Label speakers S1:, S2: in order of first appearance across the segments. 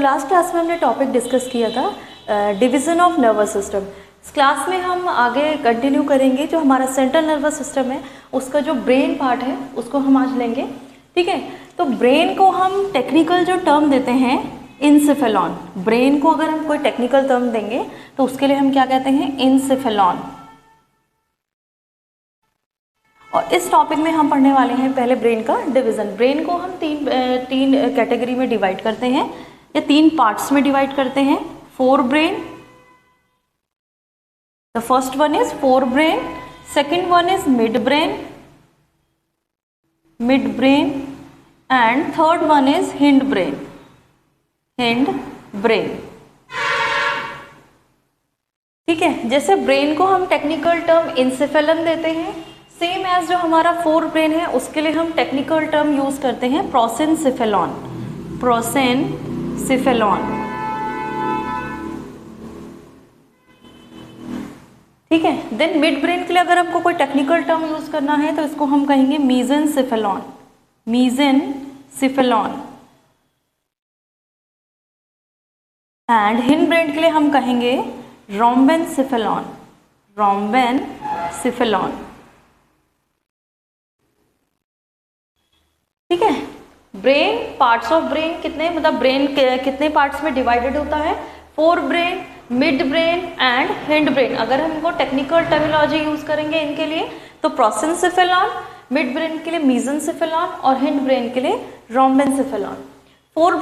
S1: Last class में हमने topic discuss किया था डिवीज़न ऑफ नर्वस सिस्टम। इस क्लास में हम आगे कंटिन्यू करेंगे। जो हमारा सेंट्रल नर्वस सिस्टम है उसका जो ब्रेन पार्ट है उसको हम आज लेंगे। ठीक है, तो ब्रेन को हम टेक्निकल जो टर्म देते हैं इंसेफेलॉन। ब्रेन को अगर हम कोई टेक्निकल टर्म देंगे तो उसके लिए हम क्या कहते हैं, इंसेफेलॉन। और इस टॉपिक में हम पढ़ने वाले हैं पहले ब्रेन का डिवीज़न। ब्रेन को हम तीन कैटेगरी में डिवाइड करते हैं या तीन पार्ट्स में डिवाइड करते हैं। Fore brain, the first one is fore brain, second one is mid brain and third one is hind brain. ठीक है, जैसे ब्रेन को हम टेक्निकल टर्म इंसेफेलन देते हैं, सेम एज जो हमारा फोर ब्रेन है उसके लिए हम टेक्निकल टर्म यूज करते हैं प्रोसेनसिफेलॉन। ठीक है, देन मिड ब्रेन के लिए अगर हमको कोई टेक्निकल टर्म यूज करना है तो इसको हम कहेंगे मीजेनसिफेलॉन। एंड हिंड ब्रेन के लिए हम कहेंगे रोम्बेनसिफेलॉन। ठीक है, ब्रेन पार्ट्स ऑफ ब्रेन कितने, मतलब ब्रेन कितने पार्ट्स में डिवाइडेड होता है? Fore brain, mid brain and hind brain. अगर हम इनको टेक्निकल टर्मिनोलॉजी यूज करेंगे इनके लिए तो प्रोसेनसिफेलॉन, मिड ब्रेन के लिए मीजेनसिफेलॉन और हिंड ब्रेन के लिए रोम्बेनसिफेलॉन। फोर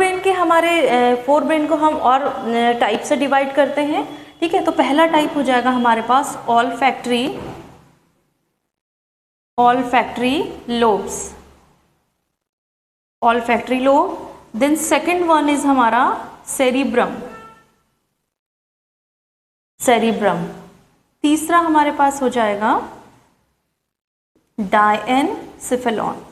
S1: ब्रेन को हम और टाइप से डिवाइड करते हैं। ठीक है, तो पहला टाइप हो जाएगा हमारे पास olfactory lobe. Then second one is हमारा सेरिब्रम। तीसरा हमारे पास हो जाएगा डायनसिफेलॉन।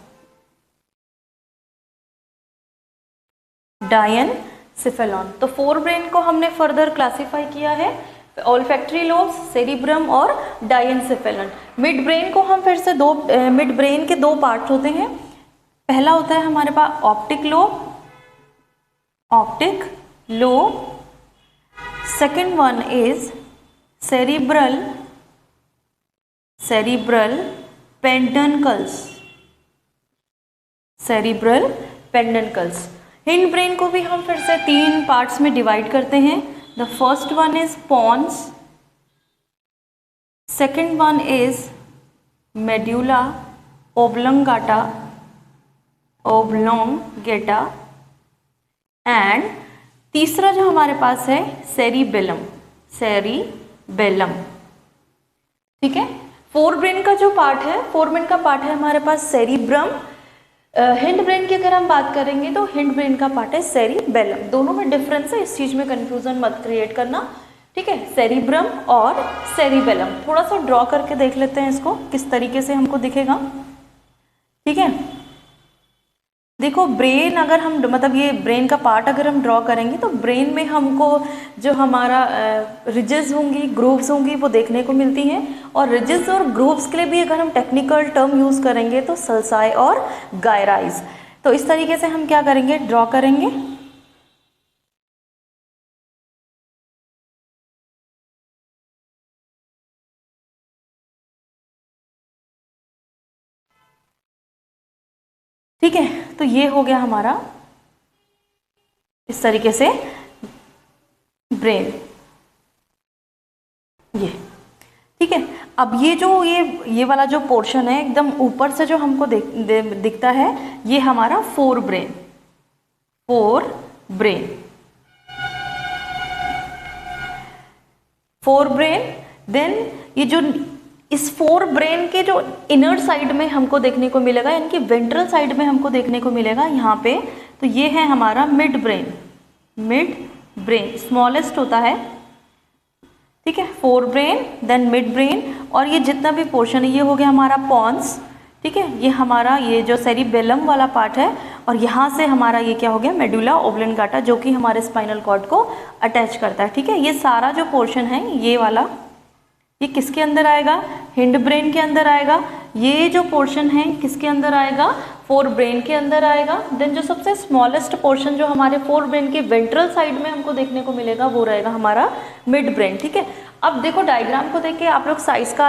S1: तो फोर ब्रेन को हमने फर्दर क्लासिफाई किया है ऑल्फैक्टरी लोब्स, सेरिब्रम और डायनसिफेलॉन। मिड ब्रेन को हम फिर से मिड ब्रेन के दो पार्ट होते हैं। पहला होता है हमारे पास optic lobe, second one is cerebral peduncles. Hind brain को भी हम फिर से तीन पार्ट्स में डिवाइड करते हैं। The first one is pons, second one is medulla oblongata and तीसरा जो हमारे पास है सेरिबेलम। ठीक है, फोर ब्रेन का पार्ट है हमारे पास सेरिब्रम। हिंड ब्रेन की अगर हम बात करेंगे तो हिंड ब्रेन का पार्ट है सेरिबेलम। दोनों में डिफरेंस है, इस चीज में कंफ्यूजन मत क्रिएट करना। ठीक है, सेरिब्रम और सेरिबेलम थोड़ा सा ड्रॉ करके देख लेते हैं इसको किस तरीके से हमको दिखेगा। ठीक है, देखो ब्रेन अगर हम ये ब्रेन का पार्ट अगर हम ड्रॉ करेंगे तो ब्रेन में हमको जो हमारा रिजेस होंगी, ग्रूव्स होंगी वो देखने को मिलती हैं। और रिजेस और ग्रूव्स के लिए भी अगर हम टेक्निकल टर्म यूज करेंगे तो सल्साई और गायराइज। तो इस तरीके से हम क्या करेंगे, ड्रॉ करेंगे। ठीक है, तो ये हो गया हमारा इस तरीके से ब्रेन। ये ठीक है, अब ये वाला जो पोर्शन है एकदम ऊपर से जो हमको दिखता है ये हमारा फोर ब्रेन। देन ये जो इस फोर ब्रेन के जो इनर साइड में हमको देखने को मिलेगा, यानी कि वेंट्रल साइड में हमको देखने को मिलेगा यहाँ पे, तो ये है हमारा मिड ब्रेन स्मॉलेस्ट होता है। ठीक है, forebrain then midbrain और ये जितना भी पोर्शन है ये हो गया हमारा पॉन्स। ठीक है, ये हमारा ये जो सेरिबेलम वाला पार्ट है और यहाँ से हमारा ये क्या हो गया, मेडुला ओब्लोंगेटा, जो कि हमारे स्पाइनल कॉर्ड को अटैच करता है। ठीक है, ये सारा जो पोर्शन है ये वाला ये किसके अंदर आएगा, हिंड ब्रेन के अंदर आएगा। ये जो पोर्शन है किसके अंदर आएगा, फोर ब्रेन के अंदर आएगा। देन जो सबसे स्मॉलेस्ट पोर्शन जो हमारे फोर ब्रेन के वेंट्रल साइड में हमको देखने को मिलेगा वो रहेगा हमारा मिड ब्रेन। ठीक है, अब देखो डायग्राम को देख के आप लोग साइज का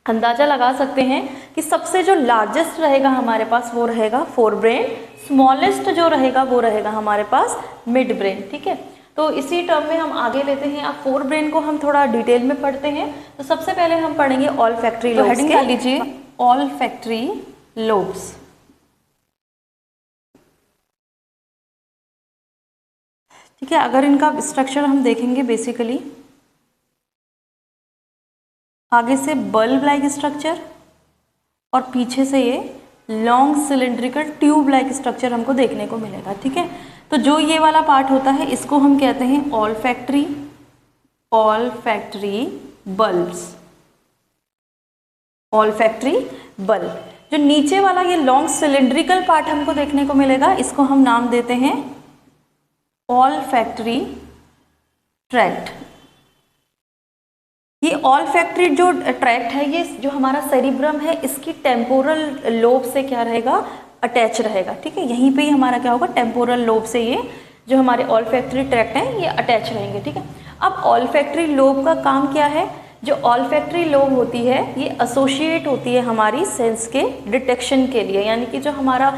S1: अंदाजा लगा सकते हैं कि सबसे जो लार्जेस्ट रहेगा हमारे पास वो रहेगा फोर ब्रेन, स्मॉलेस्ट जो रहेगा वो रहेगा हमारे पास मिड ब्रेन। ठीक है, तो इसी टर्म में हम आगे लेते हैं। अब फोर ब्रेन को हम थोड़ा डिटेल में पढ़ते हैं। तो सबसे पहले हम पढ़ेंगे ऑल फैक्ट्री लोब्स। हेडिंग कर लीजिए ऑल फैक्ट्री लोब्स। ठीक है, अगर इनका स्ट्रक्चर हम देखेंगे बेसिकली आगे से बल्ब लाइक स्ट्रक्चर और पीछे से ये long cylindrical tube like structure हमको देखने को मिलेगा। ठीक है, तो जो ये वाला पार्ट होता है इसको हम कहते हैं all factory bulbs, all factory bulb. जो नीचे वाला ये लॉन्ग सिलिंड्रिकल पार्ट हमको देखने को मिलेगा इसको हम नाम देते हैं ऑल फैक्ट्री ट्रैक्ट। ये ऑल फैक्ट्री जो ट्रैक्ट है ये जो हमारा सेरिब्रम है इसकी टेम्पोरल लोब से क्या रहेगा, अटैच रहेगा। ठीक है, यहीं पे ही हमारा क्या होगा, टेम्पोरल लोब से ये जो हमारे ऑल फैक्ट्री ट्रैक्ट हैं ये अटैच रहेंगे। ठीक है, अब ऑल फैक्ट्री लोब का काम क्या है, जो ऑल फैक्ट्री लोब होती है ये एसोसिएट होती है हमारी सेंस के डिटेक्शन के लिए, यानी कि जो हमारा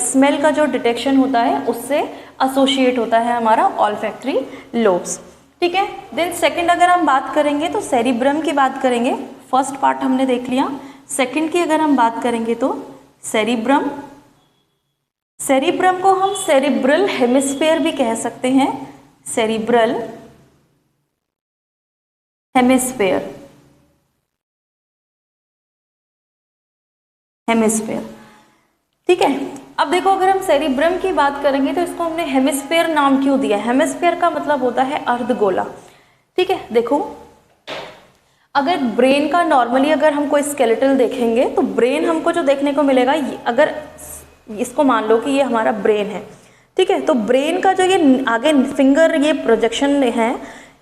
S1: स्मेल का जो डिटेक्शन होता है उससे एसोसिएट होता है हमारा ऑल फैक्ट्री लोब्स। ठीक है, देन सेकंड अगर हम बात करेंगे तो सेरिब्रम की बात करेंगे। फर्स्ट पार्ट हमने देख लिया। सेकंड की अगर हम बात करेंगे तो सेरिब्रम को हम सेरिब्रल हेमिस्फीयर भी कह सकते हैं, सेरिब्रल हेमिस्फीयर। ठीक है, अब देखो अगर हम सेरिब्रम की बात करेंगे तो इसको हमने हेमिस्फीयर नाम क्यों दिया, हेमिस्फीयर का मतलब होता है अर्धगोला। ठीक है, देखो अगर ब्रेन का नॉर्मली अगर हम कोई स्केलेटल देखेंगे तो ब्रेन हमको जो देखने को मिलेगा, अगर इसको मान लो कि ये हमारा ब्रेन है। ठीक है, तो ब्रेन का जो ये आगे फिंगर ये प्रोजेक्शन है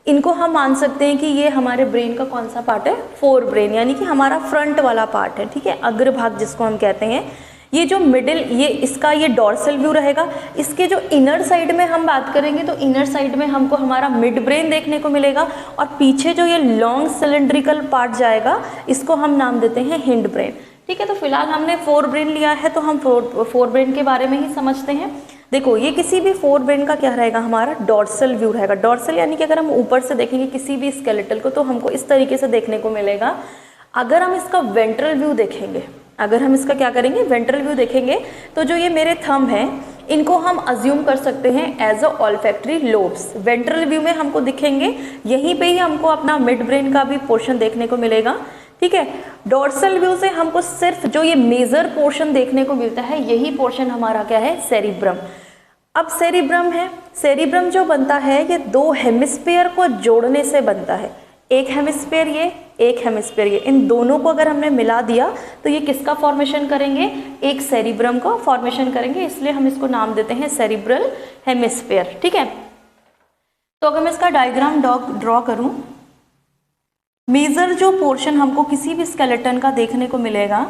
S1: इनको हम मान सकते हैं कि ये हमारे ब्रेन का कौन सा पार्ट है, फोर ब्रेन, यानी कि हमारा फ्रंट वाला पार्ट है। ठीक है, अग्रभाग जिसको हम कहते हैं। ये जो मिडिल ये इसका ये डॉर्सल व्यू रहेगा। इसके जो इनर साइड में हम बात करेंगे तो इनर साइड में हमको हमारा मिड ब्रेन देखने को मिलेगा और पीछे जो ये लॉन्ग सिलिंड्रिकल पार्ट जाएगा इसको हम नाम देते हैं हिंड ब्रेन। ठीक है, तो फिलहाल हमने फोर ब्रेन लिया है तो हम फोर ब्रेन के बारे में ही समझते हैं। देखो ये किसी भी फोर ब्रेन का क्या रहेगा, हमारा डॉर्सल व्यू रहेगा। डॉर्सल यानी कि अगर हम ऊपर से देखेंगे किसी भी स्केलेटल को तो हमको इस तरीके से देखने को मिलेगा। अगर हम इसका वेंट्रल व्यू देखेंगे, अगर हम इसका क्या करेंगे, वेंट्रल व्यू देखेंगे तो जो ये मेरे थंब हैं इनको हम अज्यूम कर सकते हैं as a olfactory lobes. Ventral view में हमको दिखेंगे, यहीं पे ही हमको अपना मिड ब्रेन का भी पोर्शन देखने को मिलेगा। ठीक है, डॉर्सल व्यू से हमको सिर्फ जो ये मेजर पोर्शन देखने को मिलता है यही पोर्शन हमारा क्या है, सेरिब्रम। अब सेरिब्रम है, सेरिब्रम जो बनता है ये दो हेमिस्फीयर को जोड़ने से बनता है। एक हेमिस्फीयर ये, एक हेमिस्फीयर ये, इन दोनों को अगर हमने मिला दिया तो ये किसका फॉर्मेशन करेंगे, एक सेरिब्रम का फॉर्मेशन करेंगे, इसलिए हम इसको नाम देते हैं सेरिब्रल हेमिस्फीयर। ठीक है, तो अगर मैं इसका डायग्राम ड्रॉ करूं, मेजर जो पोर्शन हमको किसी भी स्केलेटन का देखने को मिलेगा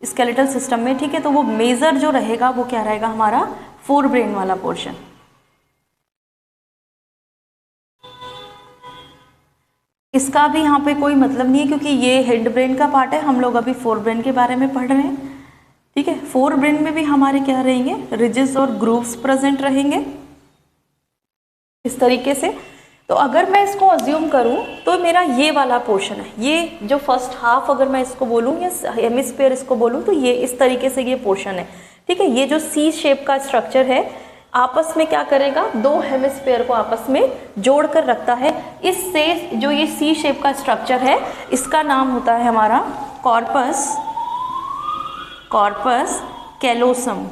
S1: स्केलेटल सिस्टम में, ठीक है, तो वो मेजर जो रहेगा वो क्या रहेगा, हमारा फोर ब्रेन वाला पोर्शन। इसका भी यहाँ पे कोई मतलब नहीं है क्योंकि ये हेड ब्रेन का पार्ट है, हम लोग अभी फोर ब्रेन के बारे में पढ़ रहे हैं। ठीक है, फोर ब्रेन में भी हमारे क्या रहेंगे, रिजेस और ग्रूव्स प्रेजेंट रहेंगे इस तरीके से। तो अगर मैं इसको अज्यूम करूं तो मेरा ये वाला पोर्शन है, ये जो फर्स्ट हाफ अगर मैं इसको बोलूं या हेमिस्फीयर इसको बोलूं तो ये इस तरीके से ये पोर्शन है। ठीक है, ये जो सी शेप का स्ट्रक्चर है आपस में क्या करेगा, दो हेमिस्फीयर को आपस में जोड़ कर रखता है। इससे जो ये सी शेप का स्ट्रक्चर है इसका नाम होता है हमारा कॉर्पस कैलोसम।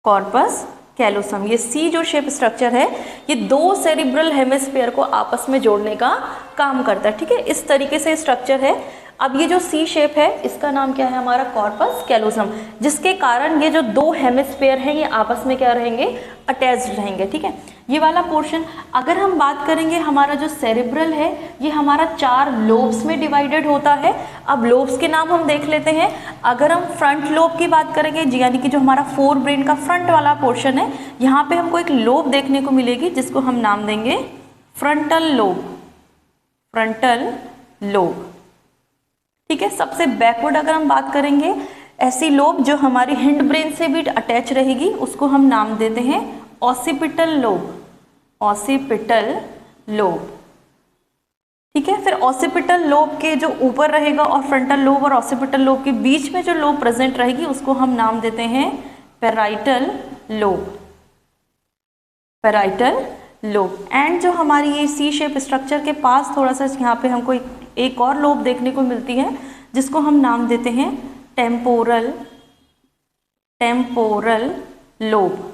S1: कॉर्पस कैलोसम, ये सी जो शेप स्ट्रक्चर है ये दो सेरिब्रल हेमिस्फीयर को आपस में जोड़ने का काम करता है। ठीक है, इस तरीके से स्ट्रक्चर है। अब ये जो सी शेप है इसका नाम क्या है हमारा कॉर्पस कैलोसम, जिसके कारण ये जो दो हेमिस्फेयर हैं ये आपस में क्या रहेंगे, अटैच्ड रहेंगे। ठीक है, ये वाला पोर्शन। अगर हम बात करेंगे हमारा जो सेरिब्रल है ये हमारा 4 लोब्स में डिवाइडेड होता है। अब लोब्स के नाम हम देख लेते हैं। अगर हम फ्रंट लोब की बात करेंगे यानी कि जो हमारा फोर ब्रेन का फ्रंट वाला पोर्शन है, यहाँ पे हमको एक लोब देखने को मिलेगी जिसको हम नाम देंगे फ्रंटल लोब, फ्रंटल लोब। ठीक है, सबसे बैकवर्ड अगर हम बात करेंगे ऐसी लोब जो हमारी हिंड ब्रेन से भी अटैच रहेगी उसको हम नाम देते हैं ऑसिपिटल लोब, ऑसिपिटल लोब। ठीक है, फिर ऑसिपिटल लोब के जो ऊपर रहेगा और फ्रंटल लोब और ऑसिपिटल लोब के बीच में जो लोब प्रेजेंट रहेगी उसको हम नाम देते हैं parietal lobe, parietal lobe. And जो हमारी ये सी शेप स्ट्रक्चर के पास थोड़ा सा यहाँ पे हमको एक और लोब देखने को मिलती है जिसको हम नाम देते हैं टेम्पोरल, टेम्पोरल लोब।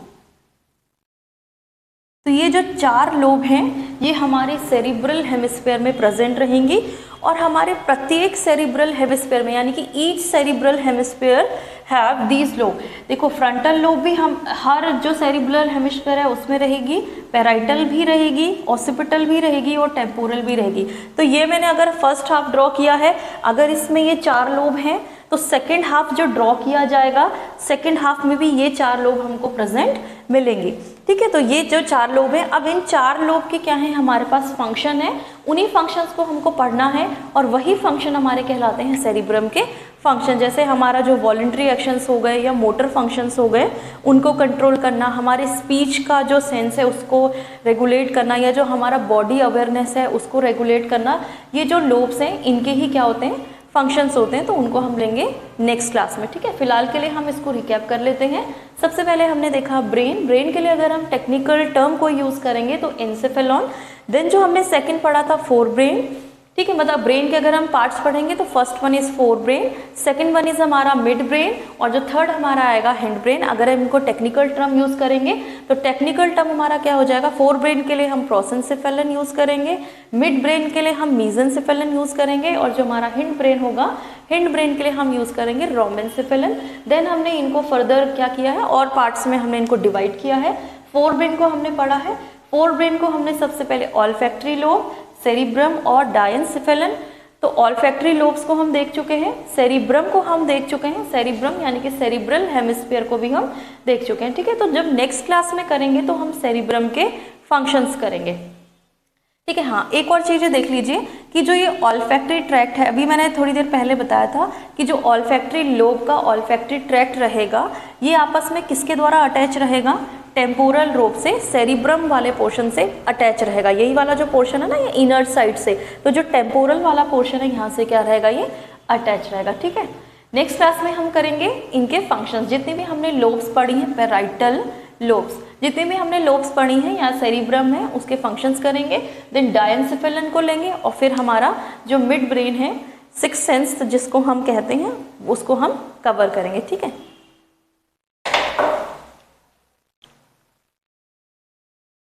S1: तो ये जो 4 लोब हैं ये हमारे सेरिब्रल हेमिस्फीयर में प्रेजेंट रहेंगी और हमारे प्रत्येक सेरिब्रल हेमिस्फीयर में यानी कि each cerebral hemisphere have these lobe. देखो फ्रंटल लोब भी हम हर जो सेरिब्रल हेमिस्फीयर है उसमें रहेगी, पैराइटल भी रहेगी, ऑसिपिटल भी रहेगी और टेम्पोरल भी रहेगी। तो ये मैंने अगर फर्स्ट हाफ ड्रॉ किया है, अगर इसमें ये 4 लोब हैं तो सेकेंड हाफ जो ड्रॉ किया जाएगा सेकेंड हाफ में भी ये 4 लोब हमको प्रेजेंट मिलेंगे। ठीक है, तो ये जो 4 लोब हैं, अब इन 4 लोब के क्या है हमारे पास फंक्शन है, उन्हीं फंक्शंस को हमको पढ़ना है और वही फंक्शन हमारे कहलाते हैं सेरिब्रम के फंक्शन। जैसे हमारा जो वॉलंटरी एक्शंस हो गए या मोटर फंक्शंस हो गए उनको कंट्रोल करना, हमारे स्पीच का जो सेंस है उसको रेगुलेट करना या जो हमारा बॉडी अवेयरनेस है उसको रेगुलेट करना, ये जो लोब्स हैं इनके ही क्या होते हैं फंक्शंस होते हैं। तो उनको हम लेंगे नेक्स्ट क्लास में। ठीक है, फिलहाल के लिए हम इसको रिकैप कर लेते हैं। सबसे पहले हमने देखा ब्रेन, ब्रेन के लिए अगर हम टेक्निकल टर्म को यूज़ करेंगे तो एन्सेफेलॉन। देन जो हमने सेकंड पढ़ा था फोर ब्रेन। ठीक है, मतलब ब्रेन के अगर हम पार्ट्स पढ़ेंगे तो first one is fore brain, second one is हमारा मिड ब्रेन और जो थर्ड हमारा आएगा हैंड ब्रेन। अगर हम इनको टेक्निकल टर्म यूज़ करेंगे तो टेक्निकल टर्म हमारा क्या हो जाएगा, फोर ब्रेन के लिए हम प्रोसेंसेफेलन यूज़ करेंगे, मिड ब्रेन के लिए हम मीजेंसेफेलन यूज़ करेंगे और जो हमारा हिंड ब्रेन होगा हिंड ब्रेन के लिए हम यूज़ करेंगे रोमेंसेफेलन। देन हमने इनको फर्दर क्या किया है और पार्ट्स में हमने इनको डिवाइड किया है। फोर ब्रेन को हमने पढ़ा है, फोर ब्रेन को हमने सबसे पहले ऑल्फैक्टरी लोब, सेरिब्रम और डायनसेफेलन। तो ऑल्फैक्टरी लोब्स को हम देख चुके हैं, सेरिब्रम को हम देख चुके हैं, सेरिब्रम यानी कि सेरिब्रल हेमिस्फीयर को भी हम देख चुके हैं। ठीक है, तो जब नेक्स्ट क्लास में करेंगे तो हम सेरिब्रम के फंक्शंस करेंगे। ठीक है, हाँ एक और चीज़ देख लीजिए कि जो ये ऑल्फैक्टरी ट्रैक्ट है, अभी मैंने थोड़ी देर पहले बताया था कि जो ऑल्फैक्टरी लोब का ऑल्फैक्टरी ट्रैक्ट रहेगा ये आपस में किसके द्वारा अटैच रहेगा, टेम्पोरल लोब से सेरिब्रम वाले पोर्शन से अटैच रहेगा। यही वाला जो पोर्शन है ना ये इनर साइड से, तो जो टेम्पोरल वाला पोर्शन है यहाँ से क्या रहेगा, ये अटैच रहेगा। ठीक है, नेक्स्ट क्लास में हम करेंगे इनके फंक्शंस। जितनी भी हमने लोब्स पढ़ी हैं, पैराइटल लोब्स, जितनी भी हमने लोब्स पढ़ी हैं या सेरिब्रम है उसके फंक्शंस करेंगे। देन डायनसेफेलन को लेंगे और फिर हमारा जो मिड ब्रेन है, सिक्स्थ सेंस जिसको हम कहते हैं, उसको हम कवर करेंगे। ठीक है।